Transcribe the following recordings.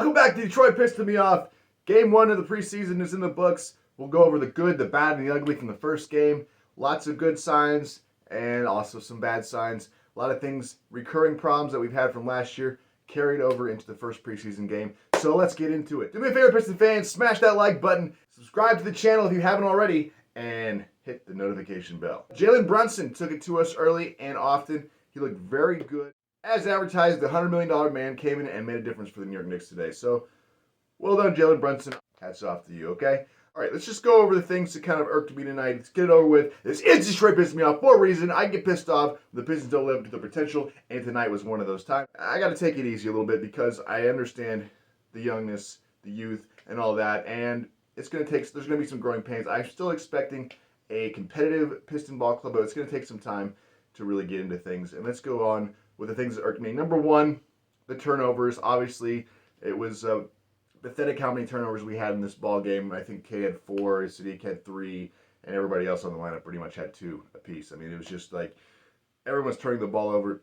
Welcome back to Detroit Pissed Me Off. Game 1 of the preseason is in the books. We'll go over the good, the bad, and the ugly from the first game. Lots of good signs and also some bad signs. A lot of things, recurring problems that we've had from last year carried over into the first preseason game. So let's get into it. Do me a favor, Piston fans, smash that like button, subscribe to the channel if you haven't already, and hit the notification bell. Jalen Brunson took it to us early and often. He looked very good. As advertised, the $100 million man came in and made a difference for the New York Knicks today. So, well done, Jalen Brunson. Hats off to you, okay? All right, let's just go over the things that kind of irked me tonight. Let's get it over with. This is Detroit Pissed Me Off for a reason. I get pissed off. The Pistons don't live up to their potential, and tonight was one of those times. I got to take it easy a little bit because I understand the youngness, the youth, and all that, and it's going to take. There's going to be some growing pains. I'm still expecting a competitive Piston ball club, but it's going to take some time to really get into things. And let's go on with the things that irked me. Number one, the turnovers. Obviously, it was pathetic how many turnovers we had in this ball game. I think Cade had 4, Saddiq had 3, and everybody else on the lineup pretty much had 2 apiece. I mean, it was just like everyone's turning the ball over.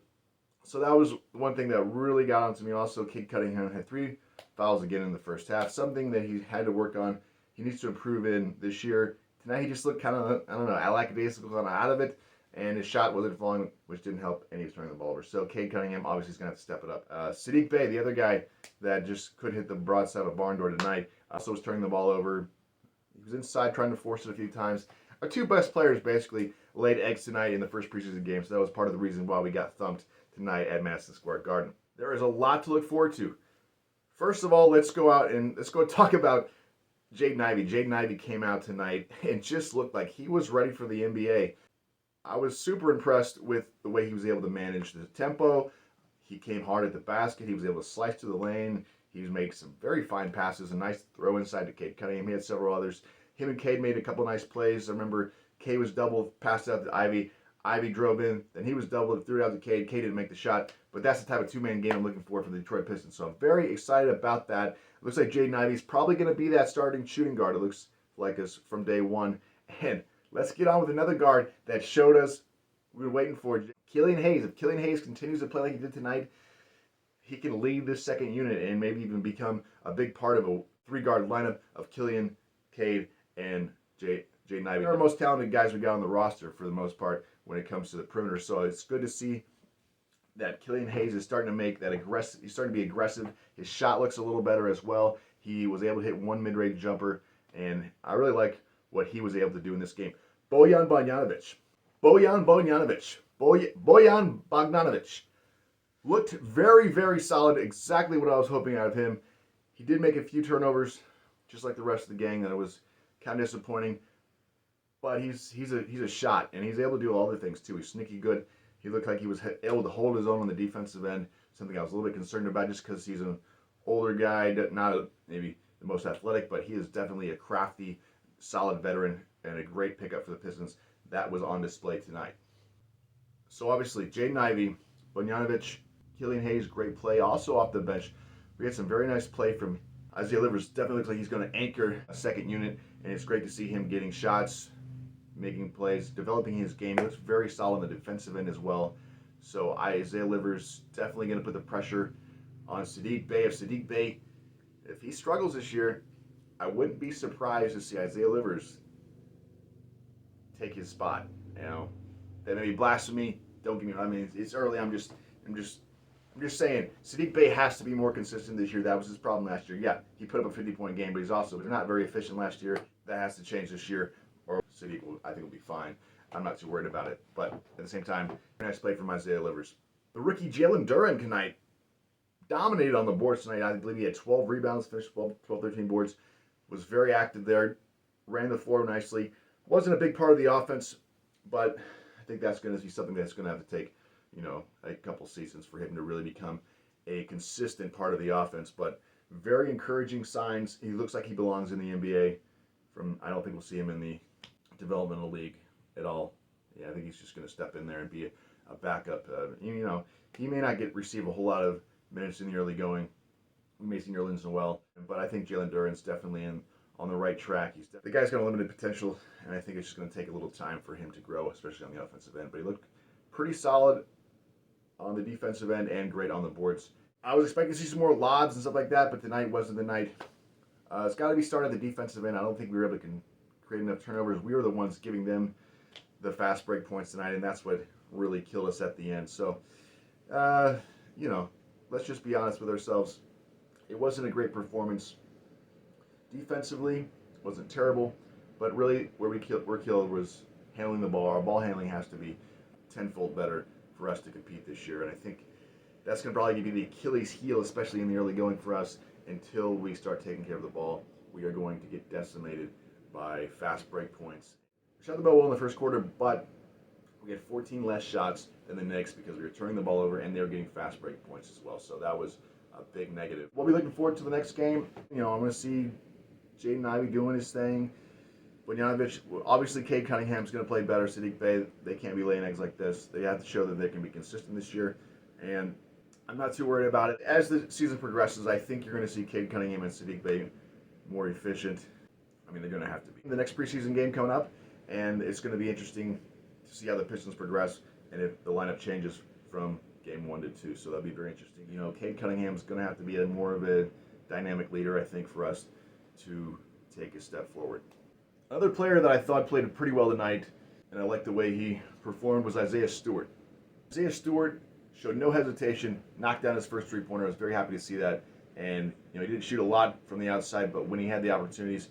So that was one thing that really got onto me. Also, Cade Cunningham had 3 fouls again in the first half, something that he had to work on. He needs to improve in this year. Tonight, he just looked kind of, I don't know, lackadaisical, kind of out of it. And his shot wasn't falling, which didn't help, and he was turning the ball over. So Cade Cunningham obviously is going to have to step it up. Saddiq Bey, the other guy that just could hit the broadside of a barn door tonight, also was turning the ball over. He was inside trying to force it a few times. Our 2 best players basically laid eggs tonight in the first preseason game, so that was part of the reason why we got thumped tonight at Madison Square Garden. There is a lot to look forward to. First of all, let's go talk about Jaden Ivey. Jaden Ivey came out tonight and just looked like he was ready for the NBA. I was super impressed with the way he was able to manage the tempo. He came hard at the basket. He was able to slice to the lane. He was making some very fine passes. A nice throw inside to Cade Cunningham. He had several others. Him and Cade made a couple nice plays. I remember Cade was doubled, passed out to Ivey. Ivey drove in. Then he was doubled, threw it out to Cade. Cade didn't make the shot. But that's the type of 2-man game I'm looking for the Detroit Pistons. So I'm very excited about that. It looks like Jaden Ivey's probably going to be that starting shooting guard. It looks like us from day one. And let's get on with another guard that showed us we were waiting for. Killian Hayes. If Killian Hayes continues to play like he did tonight, he can lead this second unit and maybe even become a big part of a 3-guard lineup of Killian, Cade, and Jaden Ivey. They're our most talented guys we got on the roster for the most part when it comes to the perimeter. So it's good to see that Killian Hayes is starting to make that aggressive. He's starting to be aggressive. His shot looks a little better as well. He was able to hit 1 mid-range jumper, and I really like what he was able to do in this game. Bojan Bogdanovic looked very, very solid. Exactly what I was hoping out of him. He did make a few turnovers, just like the rest of the gang, that it was kind of disappointing. But he's a shot, and he's able to do all the things too. He's sneaky good. He looked like he was able to hold his own on the defensive end. Something I was a little bit concerned about, just because he's an older guy, not maybe the most athletic, but he is definitely a crafty, solid veteran and a great pickup for the Pistons. That was on display tonight. So obviously, Jaden Ivey, Bogdanovic, Killian Hayes, great play. Also off the bench, we had some very nice play from Isaiah Livers. Definitely looks like he's going to anchor a second unit, and it's great to see him getting shots, making plays, developing his game. He looks very solid on the defensive end as well. So Isaiah Livers definitely going to put the pressure on Saddiq Bey. If he struggles this year, I wouldn't be surprised to see Isaiah Livers take his spot. You know, that may be blasphemy. Don't get me wrong. I mean, it's early. I'm just saying. Saddiq Bey has to be more consistent this year. That was his problem last year. Yeah, he put up a 50-point game, but he's also not very efficient last year. That has to change this year, or Saddiq I think will be fine. I'm not too worried about it. But at the same time, nice play from Isaiah Livers. The rookie Jalen Duren tonight dominated on the boards tonight. I believe he had 12 rebounds, finished 12, 13 boards. Was very active there. Ran the floor nicely. Wasn't a big part of the offense, but I think that's going to be something that's going to have to take, a couple seasons for him to really become a consistent part of the offense. But very encouraging signs. He looks like he belongs in the NBA. I don't think we'll see him in the developmental league at all. Yeah, I think he's just going to step in there and be a backup. He may not receive a whole lot of minutes in the early going. We may see Nerlens Noel, but I think Jalen Duren's definitely on the right track. The guy's got a limited potential, and I think it's just going to take a little time for him to grow, especially on the offensive end. But he looked pretty solid on the defensive end and great on the boards. I was expecting to see some more lobs and stuff like that, but tonight wasn't the night. It's got to be started at the defensive end. I don't think we were able to create enough turnovers. We were the ones giving them the fast break points tonight, and that's what really killed us at the end. So, you know, let's just be honest with ourselves. It wasn't a great performance. Defensively, it wasn't terrible, but really where we're killed was handling the ball. Our ball handling has to be tenfold better for us to compete this year, and I think that's going to probably be the Achilles heel, especially in the early going for us. Until we start taking care of the ball, we are going to get decimated by fast break points. We shot the ball well in the first quarter, but we had 14 less shots than the Knicks because we were turning the ball over and they were getting fast break points as well. So that was a big negative. We'll be looking forward to the next game. You know, I'm going to see Jaden Ivey doing his thing. Bogdanovic, obviously Cade Cunningham's going to play better. Saddiq Bey, they can't be laying eggs like this. They have to show that they can be consistent this year. And I'm not too worried about it. As the season progresses, I think you're going to see Cade Cunningham and Saddiq Bey more efficient. I mean, they're going to have to be. The next preseason game coming up, and it's going to be interesting to see how the Pistons progress and if the lineup changes from game 1 to 2. So that'll be very interesting. You know, Cade Cunningham's going to have to be more of a dynamic leader, I think, for us to take a step forward. Another player that I thought played pretty well tonight, and I liked the way he performed, was Isaiah Stewart. Isaiah Stewart showed no hesitation, knocked down his first three-pointer. I was very happy to see that. And, you know, he didn't shoot a lot from the outside, but when he had the opportunities,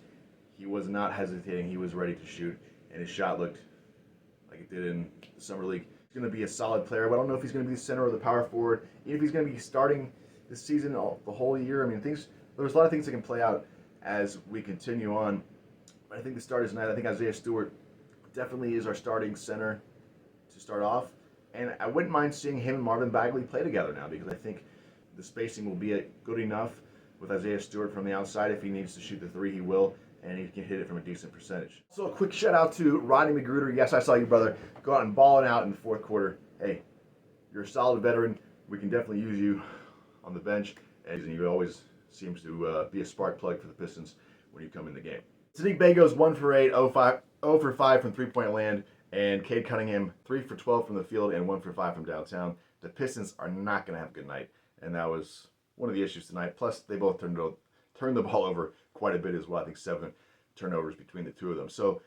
he was not hesitating. He was ready to shoot, and his shot looked like it did in the Summer League. He's going to be a solid player, but I don't know if he's going to be the center or the power forward. Even if he's going to be starting this season the whole year, I mean, there's a lot of things that can play out as we continue on. But I think the start is tonight. I think Isaiah Stewart definitely is our starting center to start off. And I wouldn't mind seeing him and Marvin Bagley play together now because I think the spacing will be good enough with Isaiah Stewart from the outside. If he needs to shoot the three, he will, and he can hit it from a decent percentage. So a quick shout out to Rodney McGruder. Yes, I saw you, brother. Go out and ball it out in the fourth quarter. Hey, you're a solid veteran. We can definitely use you on the bench, and you always seems to be a spark plug for the Pistons when you come in the game. Saddiq Bey goes 1 for 8, 0 for 5 from three-point land. And Cade Cunningham, 3 for 12 from the field and 1 for 5 from downtown. The Pistons are not going to have a good night, and that was one of the issues tonight. Plus, they both turned the ball over quite a bit as well. I think 7 turnovers between the two of them. So,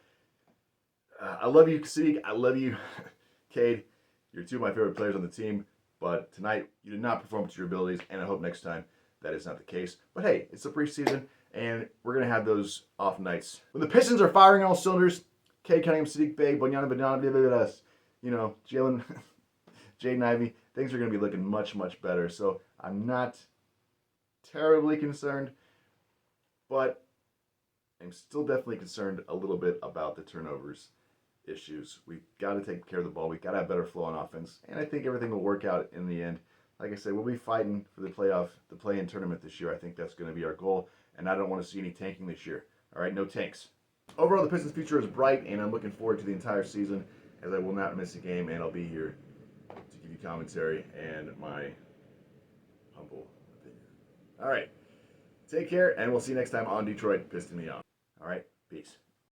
I love you, Saddiq. I love you, Cade. You're two of my favorite players on the team. But tonight, you did not perform to your abilities, and I hope next time that is not the case. But hey, it's the preseason, and we're going to have those off nights. When the Pistons are firing all cylinders, Cade Cunningham, Saddiq Bey, Bogdanovic, you know, Jalen, Jaden Ivey, things are going to be looking much, much better. So I'm not terribly concerned, but I'm still definitely concerned a little bit about the turnovers issues. We've got to take care of the ball. We've got to have better flow on offense, and I think everything will work out in the end. Like I said, we'll be fighting for the play-in tournament this year. I think that's going to be our goal, and I don't want to see any tanking this year. All right, no tanks. Overall, the Pistons' future is bright, and I'm looking forward to the entire season, as I will not miss a game, and I'll be here to give you commentary and my humble opinion. All right, take care, and we'll see you next time on Detroit Piston Me On. All right, peace.